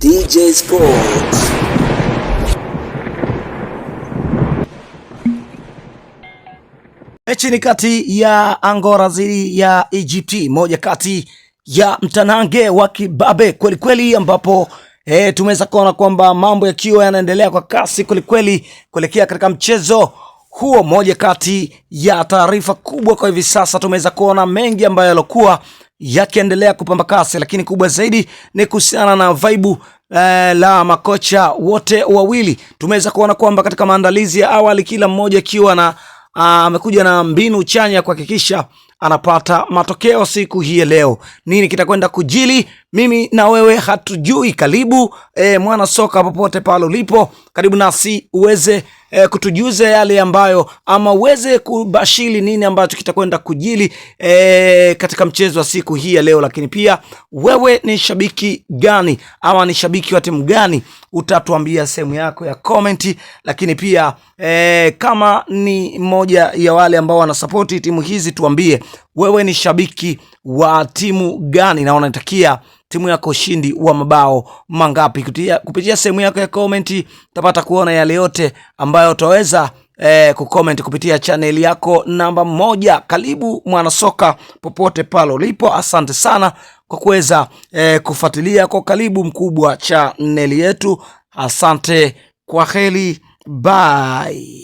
DJ Sports. Mechi ni kati ya Angola dhidi ya Egypt, moja kati ya mtanange wa kibabe kweli kweli, ambapo tumeweza kuona kwamba mambo yakiwa yanaendelea kwa kasi kweli kweli kuelekea katika mchezo huo. Moja kati ya taarifa kubwa kwa hivi sasa, tumeweza kuona mengi ambayo yalikuwa yakiendelea kupamba kasi, lakini kubwa zaidi ni kuhusiana na vibe la makocha wote wawili. Tumeweza kuona kwamba katika maandalizi ya awali kila mmoja akiwa na amekuja na mbinu chanya kuhakikisha anapata matokeo siku hii ya leo. Nini kitakwenda kujili, mimi na wewe hatujui. Karibu mwana soka popote pale ulipo, karibu nasi uweze kutujuza yale ambayo ama uweze kubashiri nini ambacho kitakwenda kujili katika mchezo wa siku hii ya leo. Lakini pia wewe ni shabiki gani ama ni shabiki wa timu gani, utatuambia sehemu yako ya comment. Lakini pia kama ni mmoja ya wale ambao wanasupport timu hizi, tuambie wewe ni shabiki wa timu gani na unatakia timu yako ushindi wa mabao mangapi. Kupitia sehemu yako ya comment utapata kuona yale yote ambayo utaweza kucomment kupitia channel yako namba 1. Karibu mwanasoka popote pale ulipo, asante sana kwa kuweza kufuatilia kwa karibu mkubwa channel yetu. Asante, kwa heri, bye.